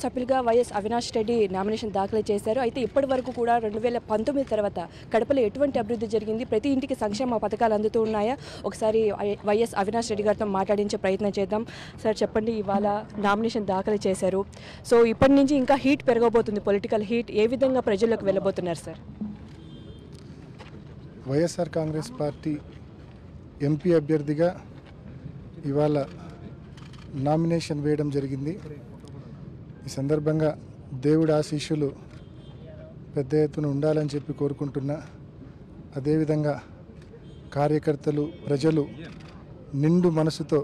సభ్యులుగా YS Avinash Reddy nomination దాఖలు చేశారు. అయితే ఇప్పటి వరకు కూడా 2019 తర్వాత కడపలో ఎటువంటి అభివృద్ధి జరిగింది, ప్రతి ఇంటికి సంక్షేమ పథకాలు అందుతూ ఉన్నాయా, ఒకసారి వైఎస్ అవినాష్ రెడ్డి గారితో మాట్లాడించే ప్రయత్నం చేద్దాం. సార్ చెప్పండి, ఇవాళ నామినేషన్ దాఖలు చేశారు. సో ఇప్పటి నుంచి ఇంకా హీట్ పెరగబోతుంది, పొలిటికల్ హీట్ ఏ విధంగా ప్రజల్లోకి వెళ్ళబోతున్నారు సార్? వైఎస్ఆర్ కాంగ్రెస్ పార్టీ ఎంపీ అభ్యర్థిగా ఇవాళ నామినేషన్ వేయడం జరిగింది. ఈ సందర్భంగా దేవుడి ఆశీస్సులు పెద్ద ఎత్తున ఉండాలని చెప్పి కోరుకుంటున్నా. అదేవిధంగా కార్యకర్తలు, ప్రజలు నిండు మనసుతో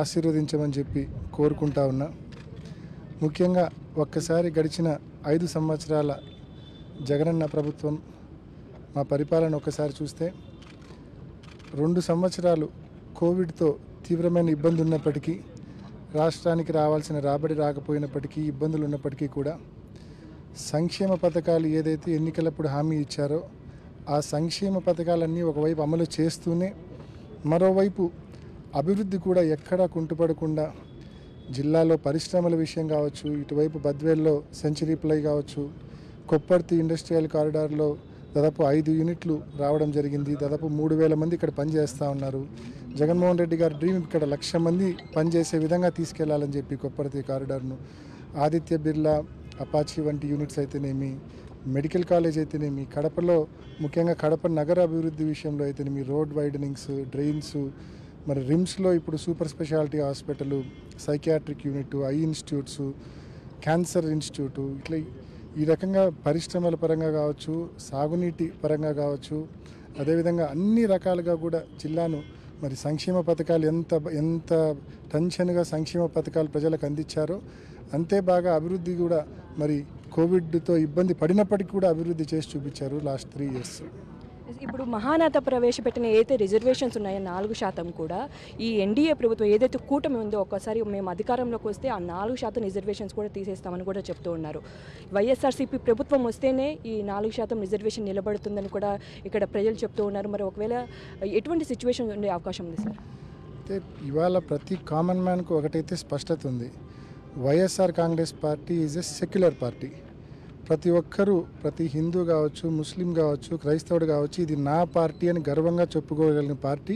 ఆశీర్వదించమని చెప్పి కోరుకుంటా ఉన్నా. ముఖ్యంగా ఒక్కసారి గడిచిన 5 సంవత్సరాల జగనన్న ప్రభుత్వం మా పరిపాలన ఒకసారి చూస్తే 2 సంవత్సరాలు కోవిడ్తో తీవ్రమైన ఇబ్బంది ఉన్నప్పటికీ, రాష్ట్రానికి రావాల్సిన రాబడి రాకపోయినప్పటికీ, ఇబ్బందులు ఉన్నప్పటికీ కూడా సంక్షేమ పథకాలు ఏదైతే ఎన్నికలప్పుడు హామీ ఇచ్చారో ఆ సంక్షేమ పథకాలన్నీ ఒకవైపు అమలు చేస్తూనే మరోవైపు అభివృద్ధి కూడా ఎక్కడా కుంటుపడకుండా జిల్లాలో పరిశ్రమల విషయం కావచ్చు, ఇటువైపు బద్వేల్లో సెంచరీ ప్లై కావచ్చు, కొప్పర్తి ఇండస్ట్రియల్ కారిడార్లో దాదాపు 5 యూనిట్లు రావడం జరిగింది. దాదాపు 3,000 మంది ఇక్కడ పనిచేస్తూ ఉన్నారు. జగన్మోహన్ రెడ్డి గారి డ్రీమ్ ఇక్కడ 1,00,000 మంది పనిచేసే విధంగా తీసుకెళ్లాలని చెప్పి కొప్పర్తి కారిడార్ను, ఆదిత్య బిర్లా, అపాచీ వంటి యూనిట్స్ అయితేనేమి, మెడికల్ కాలేజ్ అయితేనేమి, కడపలో ముఖ్యంగా కడప నగర అభివృద్ధి విషయంలో అయితేనేమి, రోడ్ వైడనింగ్స్, డ్రైన్స్, మరి రిమ్స్లో ఇప్పుడు super speciality hospital, psychiatric unit, I institutes, cancer institute, ఇట్లా ఈ రకంగా పరిశ్రమల పరంగా కావచ్చు, సాగునీటి పరంగా కావచ్చు, అదేవిధంగా అన్ని రకాలుగా కూడా జిల్లాను మరి సంక్షేమ పథకాలు ఎంత టెన్షన్గా సంక్షేమ పథకాలు ప్రజలకు అందించారో అంతే బాగా అభివృద్ధి కూడా మరి కోవిడ్తో ఇబ్బంది పడినప్పటికీ కూడా అభివృద్ధి చేసి చూపించారు లాస్ట్ 3 ఇయర్స్. ఇప్పుడు మహానేత ప్రవేశపెట్టిన ఏదైతే రిజర్వేషన్స్ ఉన్నాయో 4% కూడా ఈ ఎన్డీఏ ప్రభుత్వం ఏదైతే కూటమి ఉందో ఒక్కసారి మేము అధికారంలోకి వస్తే ఆ 4% రిజర్వేషన్స్ కూడా తీసేస్తామని కూడా చెప్తూ ఉన్నారు. వైఎస్ఆర్సీపీ ప్రభుత్వం వస్తేనే ఈ 4% రిజర్వేషన్ నిలబడుతుందని కూడా ఇక్కడ ప్రజలు చెప్తూ ఉన్నారు. మరి ఒకవేళ ఎటువంటి సిచ్యువేషన్ ఉండే అవకాశం ఉంది సార్? అయితే ఇవాళ ప్రతి కామన్ మ్యాన్కు ఒకటైతే స్పష్టత ఉంది. YSR Congress party is a secular party. ప్రతి ఒక్కరూ, ప్రతి హిందూ కావచ్చు, ముస్లిం కావచ్చు, క్రైస్తవుడు కావచ్చు, ఇది నా పార్టీ అని గర్వంగా చెప్పుకోగలిగిన పార్టీ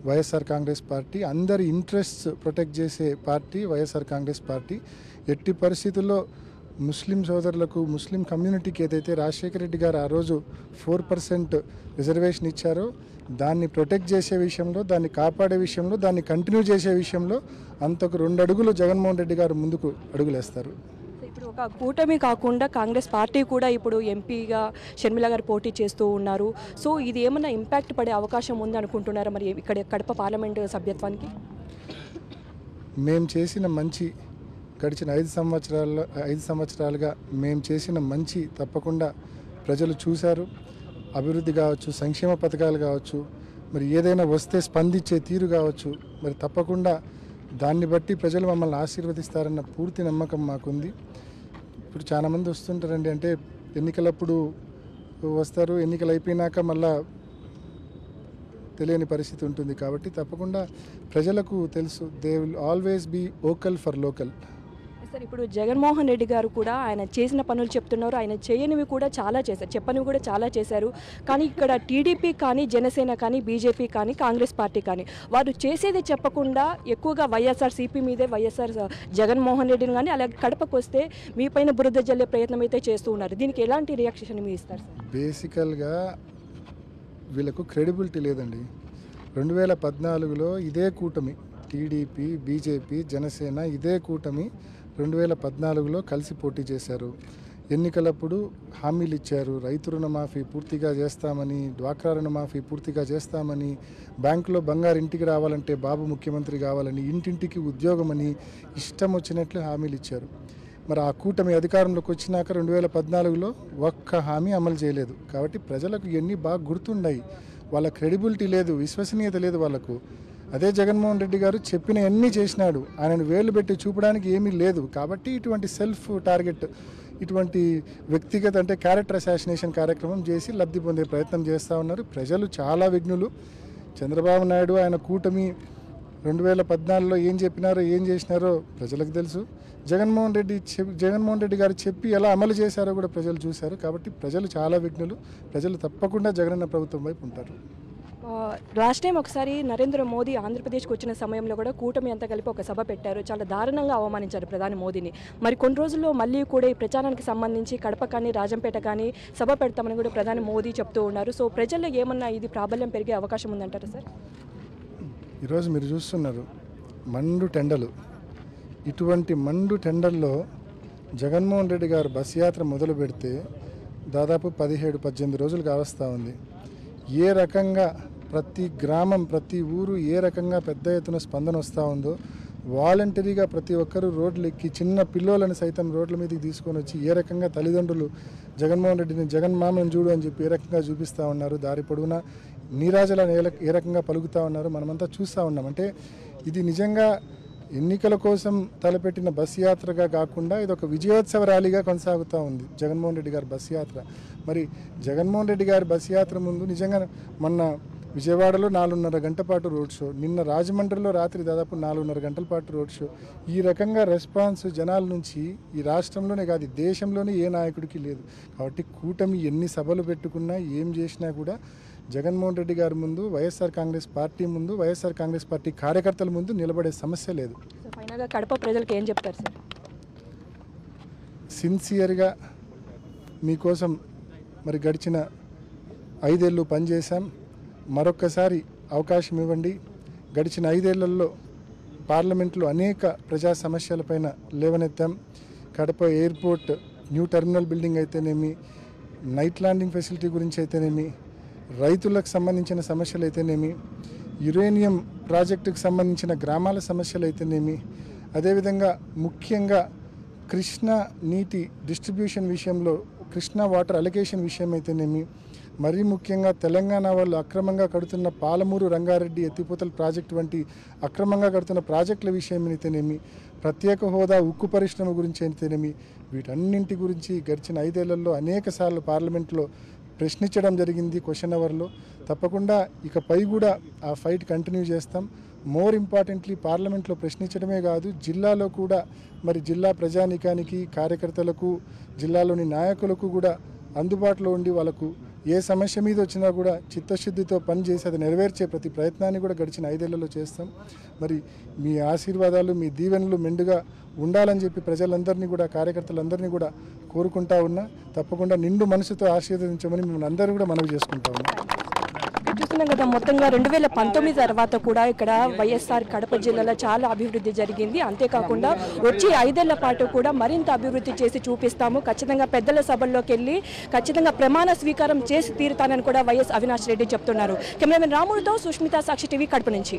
వైఎస్ఆర్ కాంగ్రెస్ పార్టీ. అందరి ఇంట్రెస్ట్స్ ప్రొటెక్ట్ చేసే పార్టీ వైఎస్ఆర్ కాంగ్రెస్ పార్టీ. ఎట్టి పరిస్థితుల్లో ముస్లిం సోదరులకు, ముస్లిం కమ్యూనిటీకి ఏదైతే రాజశేఖర రెడ్డి గారు ఆ రోజు 4% రిజర్వేషన్ ఇచ్చారో దాన్ని ప్రొటెక్ట్ చేసే విషయంలో, దాన్ని కాపాడే విషయంలో, దాన్ని కంటిన్యూ చేసే విషయంలో అంతకు 2 అడుగులు జగన్మోహన్ రెడ్డి గారు ముందుకు అడుగులేస్తారు. ఇప్పుడు ఒక కూటమి కాకుండా కాంగ్రెస్ పార్టీ కూడా ఇప్పుడు ఎంపీగా షర్మిల గారు పోటీ చేస్తూ ఉన్నారు. సో ఇది ఏమన్నా ఇంపాక్ట్ పడే అవకాశం ఉంది అనుకుంటున్నారా మరి ఇక్కడ కడప పార్లమెంటు సభ్యత్వానికి? మేము చేసిన మంచి గడిచిన 5 సంవత్సరాలుగా మేము చేసిన మంచి తప్పకుండా ప్రజలు చూశారు. అభివృద్ధి కావచ్చు, సంక్షేమ పథకాలు కావచ్చు, మరి ఏదైనా వస్తే స్పందించే తీరు కావచ్చు, మరి తప్పకుండా దాన్ని బట్టి ప్రజలు మమ్మల్ని ఆశీర్వదిస్తారన్న పూర్తి నమ్మకం మాకుంది. ఇప్పుడు చాలామంది వస్తుంటారండి, అంటే ఎన్నికలప్పుడు వస్తారు, ఎన్నికలు అయిపోయినాక మళ్ళా తెలియని పరిస్థితి ఉంటుంది. కాబట్టి తప్పకుండా ప్రజలకు తెలుసు, they will always be vocal for local. Sir ఇప్పుడు జగన్మోహన్ రెడ్డి గారు కూడా ఆయన చేసిన పనులు చెప్తున్నారు, ఆయన చేయనివి కూడా చాలా చేశారు, చెప్పనివి కూడా చాలా చేశారు. కానీ ఇక్కడ టీడీపీ కానీ, జనసేన కానీ, బీజేపీ కానీ, కాంగ్రెస్ పార్టీ కానీ వారు చేసేది చెప్పకుండా ఎక్కువగా వైఎస్ఆర్సీపీ మీదే, వైఎస్ఆర్ జగన్మోహన్ రెడ్డిని కానీ అలాగే కడపకు వస్తే మీ పైన బురద జల్లే ప్రయత్నం అయితే చేస్తూ ఉన్నారు. దీనికి ఎలాంటి రియాక్షన్ మీరు ఇస్తారు సార్? బేసికల్గా వీళ్ళకు క్రెడిబిలిటీ లేదండి. 2014లో ఇదే కూటమి, టీడీపీ, బీజేపీ, జనసేన ఇదే కూటమి 2014లో కలిసి పోటీ చేశారు. ఎన్నికలప్పుడు హామీలు ఇచ్చారు, రైతు రుణమాఫీ పూర్తిగా చేస్తామని, డ్వాక్రా రుణమాఫీ పూర్తిగా చేస్తామని, బ్యాంకులో బంగారు ఇంటికి రావాలంటే బాబు ముఖ్యమంత్రి కావాలని, ఇంటింటికి ఉద్యోగమని ఇష్టం వచ్చినట్లు హామీలు ఇచ్చారు. మరి ఆ కూటమి అధికారంలోకి వచ్చినాక 2014లో ఒక్క హామీ అమలు చేయలేదు. కాబట్టి ప్రజలకు ఇవన్నీ బాగా గుర్తుండాయి. వాళ్ళ క్రెడిబిలిటీ లేదు, విశ్వసనీయత లేదు వాళ్ళకు. అదే జగన్మోహన్ రెడ్డి గారు చెప్పిన అన్నీ చేసినాడు, ఆయనను వేలు పెట్టి చూపడానికి ఏమీ లేదు. కాబట్టి ఇటువంటి సెల్ఫ్ టార్గెట్, ఇటువంటి వ్యక్తిగత అంటే క్యారెక్టర్ అసాసినేషన్ కార్యక్రమం చేసి లబ్ధి పొందే ప్రయత్నం చేస్తూ ఉన్నారు. ప్రజలు చాలా విఘ్నులు. చంద్రబాబు నాయుడు ఆయన కూటమి 2014లో ఏం చెప్పినారో, ఏం చేసినారో ప్రజలకు తెలుసు. జగన్మోహన్ రెడ్డి గారు చెప్పి ఎలా అమలు చేశారో కూడా ప్రజలు చూశారు. కాబట్టి ప్రజలు చాలా విఘ్నులు. ప్రజలు తప్పకుండా జగనన్న ప్రభుత్వం వైపు ఉంటారు. లాస్ట్ టైం ఒకసారి నరేంద్ర మోదీ ఆంధ్రప్రదేశ్కి వచ్చిన సమయంలో కూడా కూటమి అంతా కలిపి ఒక సభ పెట్టారు. చాలా దారుణంగా అవమానించారు ప్రధాని మోదీని. మరి కొన్ని రోజుల్లో మళ్ళీ కూడా ఈ ప్రచారానికి సంబంధించి కడప కానీ రాజంపేట కానీ సభ పెడతామని కూడా ప్రధాని మోదీ చెప్తూ ఉన్నారు. సో ప్రజల్లో ఏమన్నా ఇది ప్రాబల్యం పెరిగే అవకాశం ఉందంటారా సార్? ఈరోజు మీరు చూస్తున్నారు మండు టెండలు. ఇటువంటి మండు టెండల్లో జగన్మోహన్ రెడ్డి గారు బస్ యాత్ర మొదలు పెడితే దాదాపు 17-18 రోజులు కావస్తూ ఉంది. ఏ రకంగా ప్రతి గ్రామం ప్రతి ఊరు ఏ రకంగా పెద్ద ఎత్తున స్పందన వస్తూ ఉందో, వాలంటరీగా ప్రతి ఒక్కరూ రోడ్లు ఎక్కి చిన్న పిల్లోలను సైతం రోడ్ల మీదకి తీసుకొని వచ్చి ఏ రకంగా తల్లిదండ్రులు జగన్మోహన్ రెడ్డిని జగన్మామని చూడు అని చెప్పి ఏ రకంగా చూపిస్తూ ఉన్నారు. దారి పొడవునా నీరాజలను ఏ రకంగా పలుకుతూ ఉన్నారు మనమంతా చూస్తూ ఉన్నాం. అంటే ఇది నిజంగా ఎన్నికల కోసం తలపెట్టిన బస్ యాత్రగా కాకుండా ఇది ఒక విజయోత్సవ ర్యాలీగా కొనసాగుతూ ఉంది జగన్మోహన్ రెడ్డి గారి బస్ యాత్ర. మరి జగన్మోహన్ రెడ్డి గారి బస్ యాత్ర ముందు నిజంగా మొన్న విజయవాడలో 4.5 గంటల పాటు రోడ్ షో, నిన్న రాజమండ్రిలో రాత్రి దాదాపు 4.5 గంటల పాటు రోడ్ షో. ఈ రకంగా రెస్పాన్స్ జనాల నుంచి ఈ రాష్ట్రంలోనే కాదు దేశంలోనే ఏ నాయకుడికి లేదు. కాబట్టి కూటమి ఎన్ని సభలు పెట్టుకున్నా ఏం చేసినా కూడా జగన్మోహన్ రెడ్డి గారి ముందు, వైఎస్ఆర్ కాంగ్రెస్ పార్టీ ముందు, వైఎస్ఆర్ కాంగ్రెస్ పార్టీ కార్యకర్తల ముందు నిలబడే సమస్య లేదు. ఫైనల్గా కడప ప్రజలకు ఏం చెప్తారు సార్? సిన్సియర్గా మీకోసం మరి గడిచిన 5 ఏళ్ళు పనిచేశాం. మరొక్కసారి అవకాశం ఇవ్వండి. గడిచిన 5 ఏళ్లలో పార్లమెంట్లో అనేక ప్రజా సమస్యలపైన లేవనెత్తాం. Kadapa airport new terminal building అయితేనేమి, నైట్ ల్యాండింగ్ ఫెసిలిటీ గురించి అయితేనేమి, రైతులకు సంబంధించిన సమస్యలు అయితేనేమి, యురేనియం ప్రాజెక్టుకు సంబంధించిన గ్రామాల సమస్యలు అయితేనేమి, అదేవిధంగా ముఖ్యంగా కృష్ణా నీటి డిస్ట్రిబ్యూషన్ విషయంలో, కృష్ణా వాటర్ అలొకేషన్ విషయం అయితేనేమి, మరీ ముఖ్యంగా తెలంగాణ వాళ్ళు అక్రమంగా కడుతున్న పాలమూరు రంగారెడ్డి ఎత్తిపోతల ప్రాజెక్టు వంటి అక్రమంగా కడుతున్న ప్రాజెక్టుల విషయం అయితేనేమి, ప్రత్యేక హోదా ఉక్కు పరిశ్రమ గురించి అయితేనేమి, వీటన్నింటి గురించి గడిచిన 5 ఏళ్లలో అనేక సార్లు పార్లమెంట్లో ప్రశ్నించడం జరిగింది క్వశ్చన్ అవర్లో. తప్పకుండా ఇకపై కూడా ఆ ఫైట్ కంటిన్యూ చేస్తాం. మోర్ ఇంపార్టెంట్లీ పార్లమెంట్లో ప్రశ్నించడమే కాదు, జిల్లాలో కూడా మరి జిల్లా ప్రజానీకానికి, కార్యకర్తలకు, జిల్లాలోని నాయకులకు కూడా అందుబాటులో ఉండి వాళ్ళకు ఏ సమస్య మీద వచ్చినా కూడా చిత్తశుద్ధితో పనిచేసి అది నెరవేర్చే ప్రతి ప్రయత్నాన్ని కూడా గడిచిన 5 ఏళ్లలో చేస్తాం. మరి మీ ఆశీర్వాదాలు, మీ దీవెనలు మెండుగా ఉండాలని చెప్పి ప్రజలందరినీ కూడా, కార్యకర్తలందరినీ కూడా కోరుకుంటా ఉన్నా. తప్పకుండా నిండు మనసుతో ఆశీర్వదించమని మిమ్మల్ని అందరూ కూడా మనవి చేసుకుంటా ఉన్నాం. చూస్తున్నాం కదా, మొత్తంగా 2019 తర్వాత కూడా ఇక్కడ వైఎస్ఆర్ కడప జిల్లాలో చాలా అభివృద్ధి జరిగింది. అంతేకాకుండా వచ్చే 5 ఏళ్ల పాటు కూడా మరింత అభివృద్ధి చేసి చూపిస్తాము. ఖచ్చితంగా పెద్దల సభల్లోకి వెళ్ళి ఖచ్చితంగా ప్రమాణ స్వీకారం చేసి తీరుతానని కూడా వైఎస్ అవినాష్ రెడ్డి చెప్తున్నారు. కెమెరామెన్ రాముడితో సుష్మిత, సాక్షి టీవీ, కడప నుంచి.